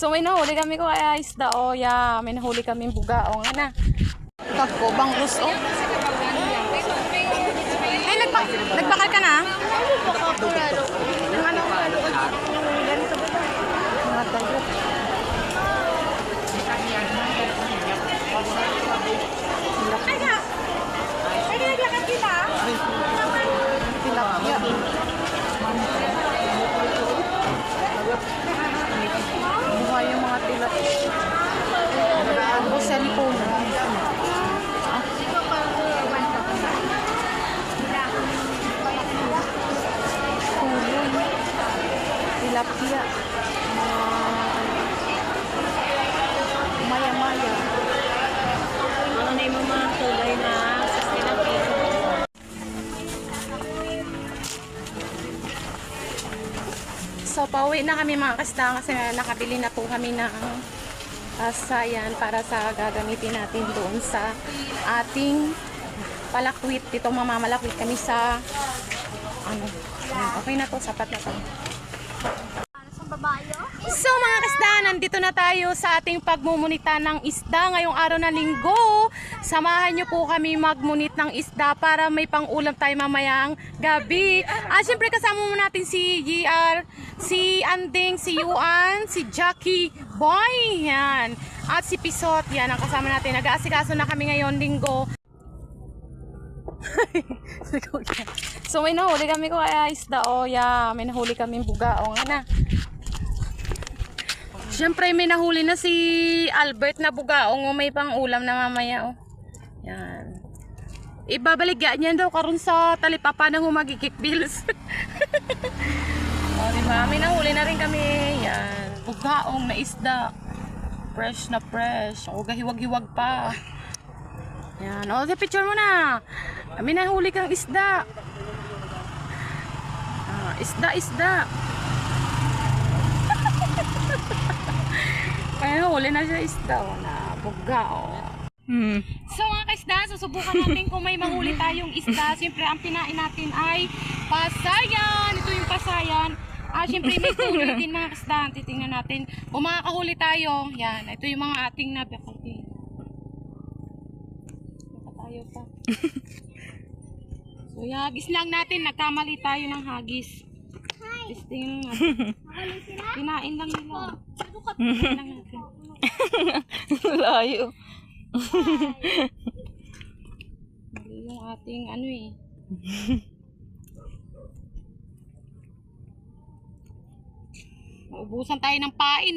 So may nahuli kami ko kaya isda o ya, may nahuli kami bugaong ana. Kako bangus o. Ay nagbakal ka na? Yung ano? Ganito ba? Mga tayo. Ay na! Ay naglakad kita? Tilapia. Buhay yung mga tilapia. Ako cellphone. Tilapia. Maya-maya. Ano na yung mga kulay na sustainable. So, pauwi na kami mga kasda kasi nakabili na po kami ng sayan para sa gagamitin natin doon sa ating palakwit. Dito mamamalakwit kami sa ano. Okay na to, sapat na to. So mga kasda, nandito na tayo sa ating pagmumunita ng isda ngayong araw na linggo. Samahan nyo po kami magmunit ng isda para may pang-ulam tayo mamayang gabi. Siyempre kasama mo natin si GR, si Anding, si Yuan, si Jackie Boy, yan. At si Pisot, yan ang kasama natin. Nag-aasikaso na kami ngayon linggo. So may nahuli kami ko kaya isda o ya, may nahuli kami bugaong ana. Siyempre may nahuli na si Albert na bugaong o may pang ulam na mamaya o. Yan. Ibabaligyan niyan daw karon sa talipapa ng humagikik bills. O diba? May nahuli na rin kami. Yan. Bugaong na isda. Fresh na fresh. O gahiwag-hiwag pa. Yan. O sa picture mo na. May nahuli kang isda. Isda. Kaya huli na siya isda o na bugao. So mga kaisda, susubukan natin kung may mahuli tayong isda. Siyempre ang pinain natin ay pasayan. Ito yung pasayan. Siyempre may tuloy din mga kaisda. Titingnan natin kung makakahuli tayo. Yan, ito yung mga ating nabakalti. Tayo pa. So hagis lang natin. Nagkamali tayo ng hagis. Testing natin. Kinain lang nila. Kinain lang natin. Layo. Mali yung ating ano eh. Maubusan tayo ng pain.